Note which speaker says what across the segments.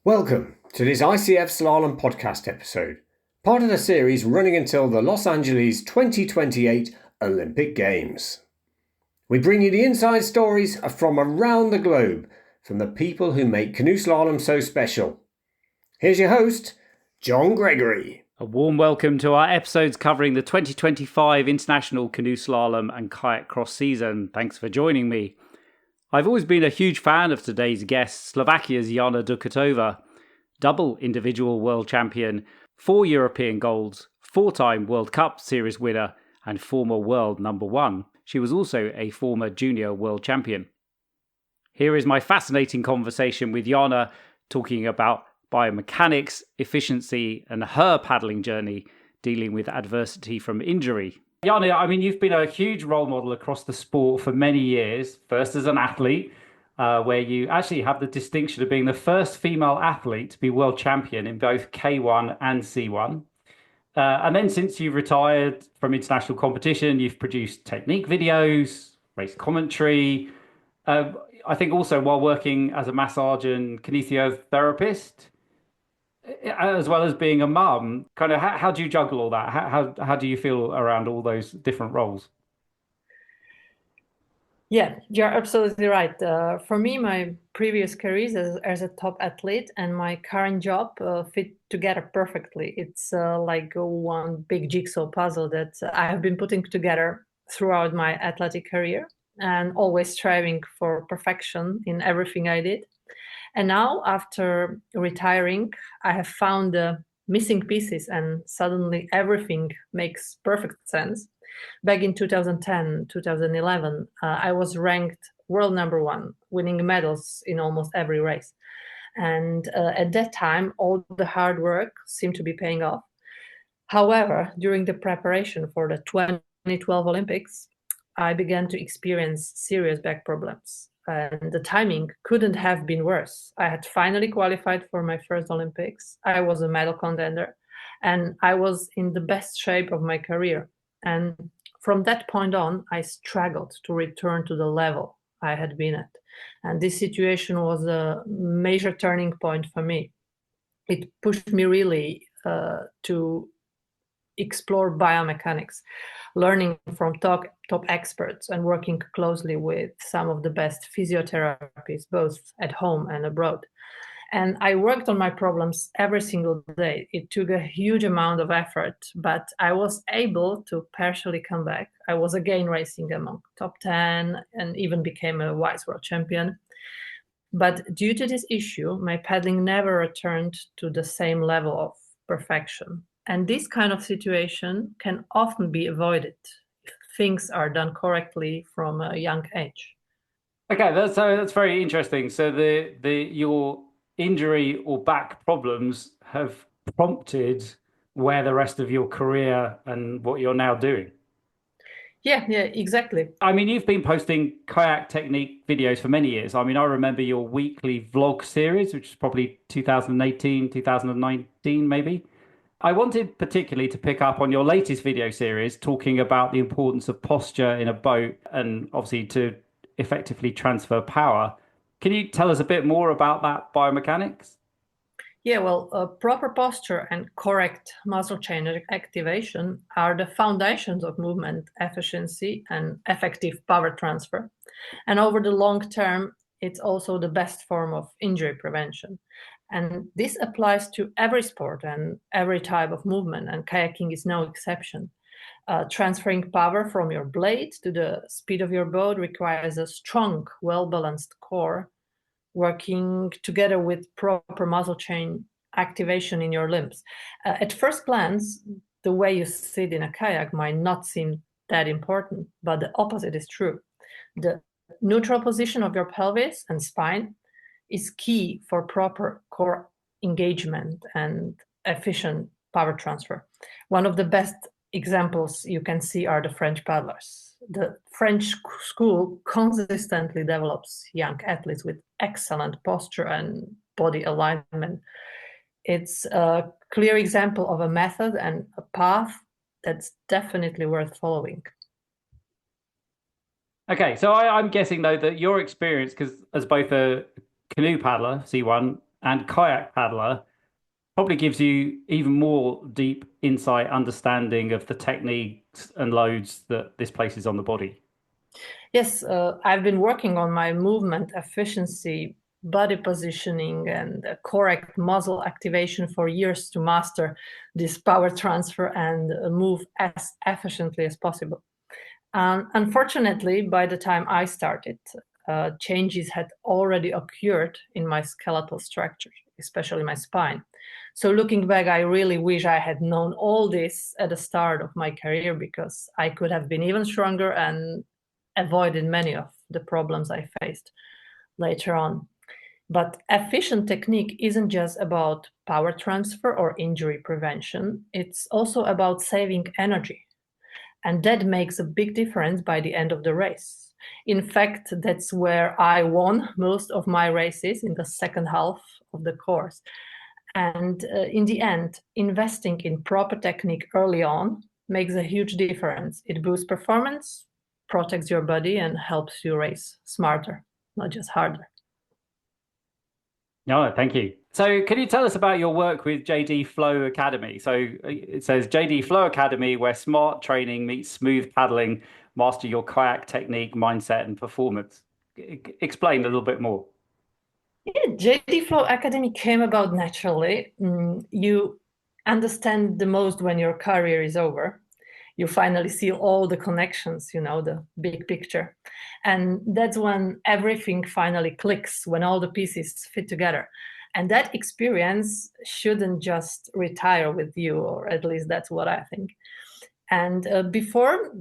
Speaker 1: Welcome to this ICF Slalom podcast episode, part of the series running until the Los Angeles 2028 Olympic Games. We bring you the inside stories from around the globe from the people who make canoe slalom so special. Here's your host, John Gregory.
Speaker 2: A warm welcome to our episodes covering the 2025 International Canoe Slalom and Kayak Cross season. Thanks for joining me. I've always been a huge fan of today's guest, Slovakia's Jana Dukatova, double individual world champion, 4 European golds, 4-time World Cup Series winner, and former world number 1. She was also a former junior world champion. Here is my fascinating conversation with Jana, talking about biomechanics, efficiency, and her paddling journey, dealing with adversity from injury. Jana, I mean, you've been a huge role model across the sport for many years, first as an athlete, where you actually have the distinction of being the first female athlete to be world champion in both K1 and C1. And then since you retired from international competition, you've produced technique videos, race commentary. I think also while working as a massage and kinesiotherapist, as well as being a mum. Kind of how do you juggle all that? How do you feel around all those different roles?
Speaker 3: Yeah, you're absolutely right. For me, my previous careers as a top athlete and my current job fit together perfectly. It's like one big jigsaw puzzle that I have been putting together throughout my athletic career and always striving for perfection in everything I did. And now, after retiring, I have found the missing pieces and suddenly everything makes perfect sense. Back in 2010, 2011, I was ranked world number 1, winning medals in almost every race. And at that time, all the hard work seemed to be paying off. However, during the preparation for the 2012 Olympics, I began to experience serious back problems. And the timing couldn't have been worse. I had finally qualified for my first Olympics. I was a medal contender, and I was in the best shape of my career. And from that point on, I struggled to return to the level I had been at. And this situation was a major turning point for me. It pushed me really to explore biomechanics, learning from top experts and working closely with some of the best physiotherapists, both at home and abroad. And I worked on my problems every single day. It took a huge amount of effort, but I was able to partially come back. I was again racing among top 10 and even became a vice world champion. But due to this issue, my paddling never returned to the same level of perfection. And this kind of situation can often be avoided if things are done correctly from a young age.
Speaker 2: Okay, that's very interesting. So your injury or back problems have prompted where the rest of your career and what you're now doing.
Speaker 3: Yeah, exactly.
Speaker 2: I mean, you've been posting kayak technique videos for many years. I mean, I remember your weekly vlog series, which is probably 2018, 2019, maybe. I wanted particularly to pick up on your latest video series talking about the importance of posture in a boat and obviously to effectively transfer power. Can you tell us a bit more about that biomechanics?
Speaker 3: Yeah, well, proper posture and correct muscle chain activation are the foundations of movement efficiency and effective power transfer. And over the long term, it's also the best form of injury prevention. And this applies to every sport and every type of movement, and kayaking is no exception. Transferring power from your blade to the speed of your boat requires a strong, well-balanced core working together with proper muscle chain activation in your limbs. At first glance, the way you sit in a kayak might not seem that important, but the opposite is true. The neutral position of your pelvis and spine is key for proper core engagement and efficient power transfer. One of the best examples you can see are the French paddlers. The French school consistently develops young athletes with excellent posture and body alignment. It's a clear example of a method and a path that's definitely worth following.
Speaker 2: Okay, so I'm guessing though that your experience, because as both a canoe paddler, C1, and kayak paddler probably gives you even more deep insight, understanding of the techniques and loads that this places on the body.
Speaker 3: Yes, I've been working on my movement efficiency, body positioning, and correct muscle activation for years to master this power transfer and move as efficiently as possible. Unfortunately, by the time I started, changes had already occurred in my skeletal structure, especially my spine. So looking back, I really wish I had known all this at the start of my career, because I could have been even stronger and avoided many of the problems I faced later on. But efficient technique isn't just about power transfer or injury prevention, it's also about saving energy. And that makes a big difference by the end of the race. In fact, that's where I won most of my races, in the second half of the course. And in the end, investing in proper technique early on makes a huge difference. It boosts performance, protects your body, and helps you race smarter, not just harder.
Speaker 2: No, thank you. So can you tell us about your work with JD Flow Academy? So it says JD Flow Academy, where smart training meets smooth paddling, master your kayak technique, mindset, and performance. Explain a little bit more.
Speaker 3: Yeah, JD Flow Academy came about naturally. You understand the most when your career is over. You finally see all the connections, the big picture. And that's when everything finally clicks, when all the pieces fit together. And that experience shouldn't just retire with you, or at least that's what I think. And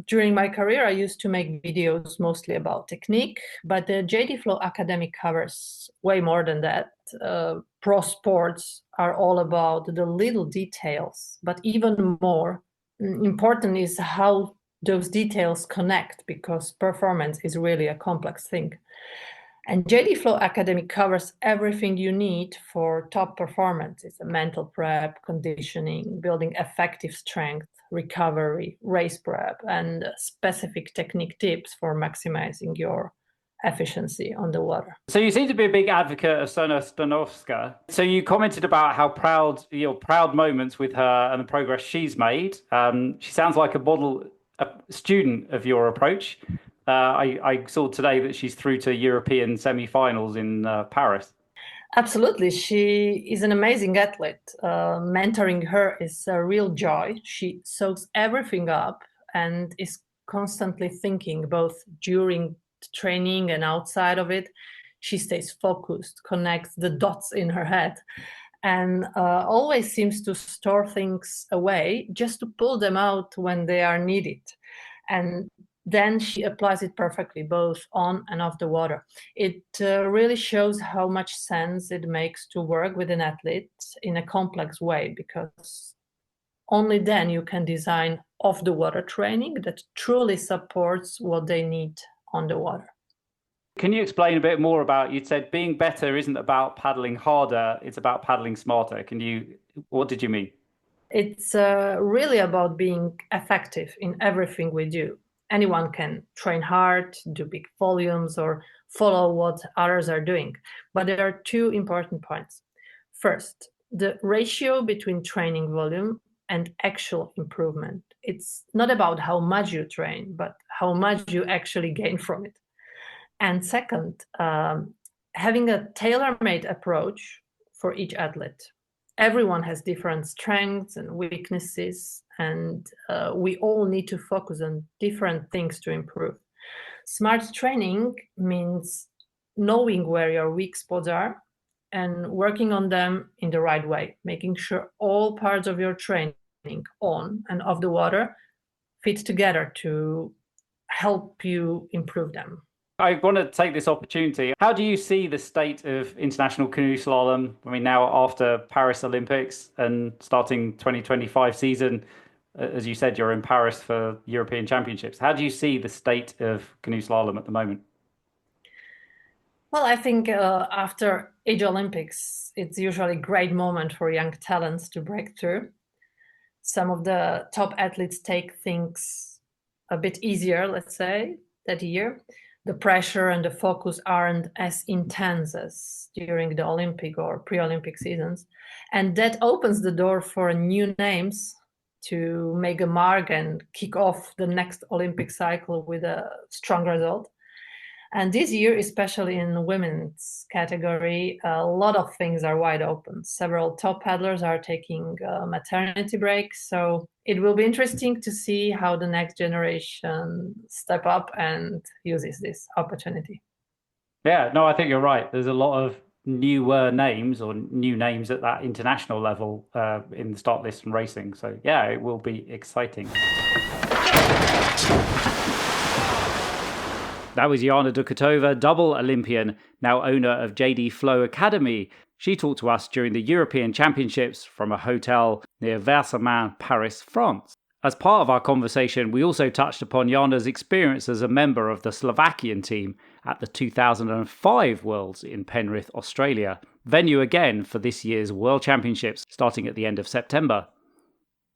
Speaker 3: during my career, I used to make videos mostly about technique, but the JD Flow Academy covers way more than that. Pro sports are all about the little details, but even more important is how those details connect, because performance is really a complex thing. And JD Flow Academy covers everything you need for top performance. It's a mental prep, conditioning, building effective strength, recovery, race prep, and specific technique tips for maximizing your efficiency on the water.
Speaker 2: So you seem to be a big advocate of Sona Stanovska. So you commented about how proud moments with her and the progress she's made. She sounds like a student of your approach. I saw today that she's through to European semi-finals in Paris.
Speaker 3: Absolutely. She is an amazing athlete. Mentoring her is a real joy. She soaks everything up and is constantly thinking, both during training and outside of it. She stays focused, connects the dots in her head, and always seems to store things away just to pull them out when they are needed. And then she applies it perfectly, both on and off the water. It really shows how much sense it makes to work with an athlete in a complex way, because only then you can design off the water training that truly supports what they need on the water.
Speaker 2: Can you explain a bit more about, you said being better isn't about paddling harder, it's about paddling smarter. What did you mean?
Speaker 3: It's really about being effective in everything we do. Anyone can train hard, do big volumes, or follow what others are doing. But there are two important points. First, the ratio between training volume and actual improvement. It's not about how much you train, but how much you actually gain from it. And second, having a tailor-made approach for each athlete. Everyone has different strengths and weaknesses, and we all need to focus on different things to improve. Smart training means knowing where your weak spots are and working on them in the right way, making sure all parts of your training on and off the water fit together to help you improve them.
Speaker 2: I want to take this opportunity. How do you see the state of international canoe slalom? I mean, now after Paris Olympics and starting 2025 season, as you said, you're in Paris for European Championships. How do you see the state of canoe slalom at the moment?
Speaker 3: Well, I think after Age Olympics, it's usually a great moment for young talents to break through. Some of the top athletes take things a bit easier, let's say, that year. the pressure and the focus aren't as intense as during the Olympic or pre-Olympic seasons. And that opens the door for new names to make a mark and kick off the next Olympic cycle with a strong result. And this year, especially in the women's category, a lot of things are wide open. Several top paddlers are taking maternity breaks. So it will be interesting to see how the next generation step up and uses this opportunity.
Speaker 2: Yeah, no, I think you're right. There's a lot of newer names or new names at that international level in the start list and racing. So yeah, it will be exciting. That was Jana Dukatova, double Olympian, now owner of JD Flow Academy. She talked to us during the European Championships from a hotel near Versailles, Paris, France. As part of our conversation, we also touched upon Jana's experience as a member of the Slovakian team at the 2005 Worlds in Penrith, Australia, venue again for this year's World Championships starting at the end of September.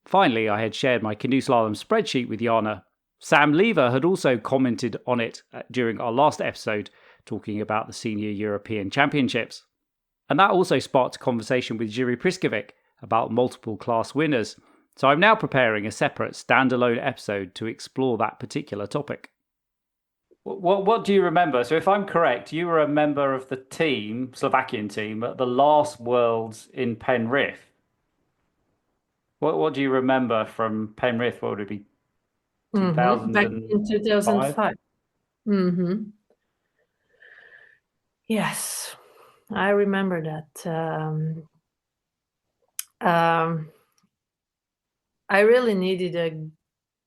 Speaker 2: Finally, I had shared my canoe slalom spreadsheet with Jana. Sam Lever had also commented on it during our last episode, talking about the Senior European Championships. And that also sparked a conversation with Jiri Priskovic about multiple class winners. So I'm now preparing a separate standalone episode to explore that particular topic. What do you remember? So if I'm correct, you were a member of the team, Slovakian team, at the last Worlds in Penrith. What do you remember from Penrith? What would it be? 2005?
Speaker 3: Back in 2005. Yes, I remember that. I really needed a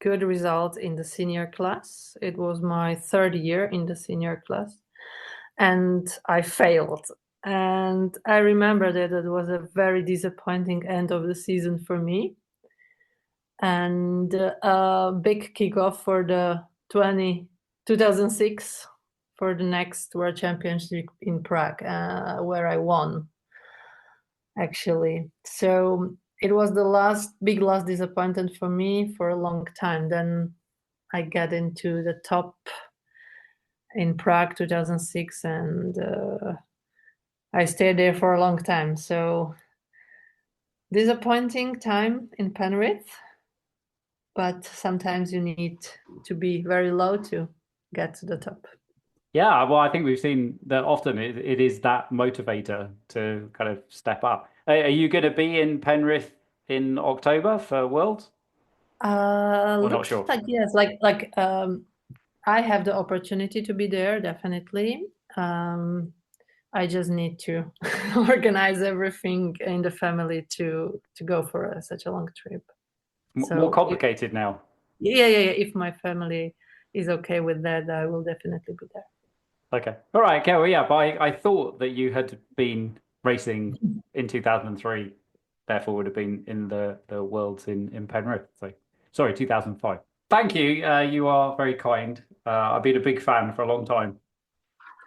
Speaker 3: good result in the senior class. It was my third year in the senior class, and I failed. And I remember that it was a very disappointing end of the season for me. And a big kickoff for the 2006 for the next World Championship in Prague, where I won, actually. So it was the big disappointment for me for a long time. Then I got into the top in Prague 2006, and I stayed there for a long time. So disappointing time in Penrith. But sometimes you need to be very low to get to the top.
Speaker 2: Yeah, well, I think we've seen that often it is that motivator to kind of step up. Are you going to be in Penrith in October for Worlds? Not sure.
Speaker 3: Like, yes, I have the opportunity to be there, definitely. I just need to organize everything in the family to go for such a long trip.
Speaker 2: So more complicated now.
Speaker 3: Yeah. If my family is okay with that, I will definitely be there.
Speaker 2: Okay. All right. Okay. Well, yeah. But I thought that you had been racing in 2003, therefore would have been in the Worlds in Penrith. So, sorry, 2005. Thank you. You are very kind. I've been a big fan for a long time.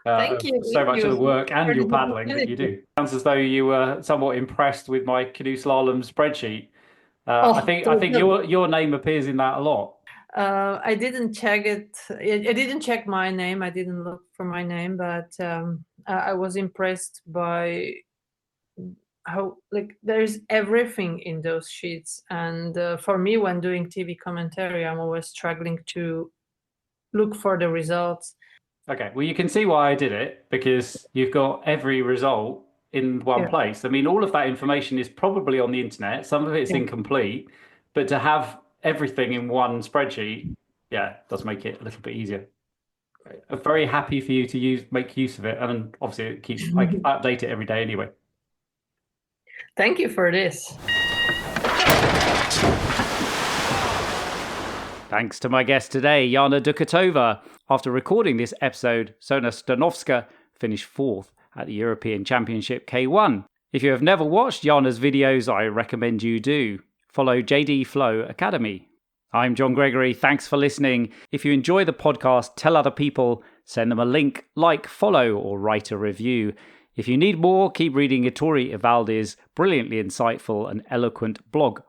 Speaker 3: Thank you.
Speaker 2: So much of the work and your paddling that you do. Sounds as though you were somewhat impressed with my canoe slalom spreadsheet. I think your name appears in that a lot.
Speaker 3: I didn't check it. I didn't check my name. I didn't look for my name, but I was impressed by how there's everything in those sheets. And for me, when doing TV commentary, I'm always struggling to look for the results.
Speaker 2: Okay, well, you can see why I did it, because you've got every result in one place. I mean, all of that information is probably on the internet. Some of it's incomplete, but to have everything in one spreadsheet, does make it a little bit easier. I'm very happy for you to make use of it, and obviously it keeps I update it every day anyway.
Speaker 3: Thank you for this.
Speaker 2: Thanks to my guest today, Jana Dukatova. After recording this episode, Sona Stanovska finished fourth at the European Championship K1. If you have never watched Jana's videos, I recommend you do. Follow JD Flow Academy. I'm John Gregory. Thanks for listening. If you enjoy the podcast, tell other people, send them a link, follow, or write a review. If you need more, keep reading Ettore Ivaldi's brilliantly insightful and eloquent blog.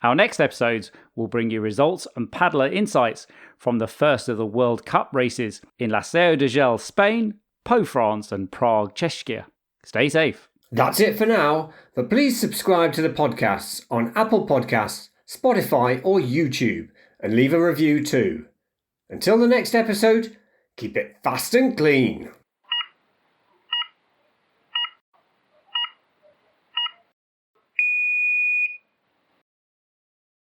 Speaker 2: Our next episodes will bring you results and paddler insights from the first of the World Cup races in La Seu d'Urgell, Spain, Pau, France and Prague, Czechia. Stay safe.
Speaker 1: That's it for now, but please subscribe to the podcasts on Apple Podcasts, Spotify or YouTube and leave a review too. Until the next episode, keep it fast and clean.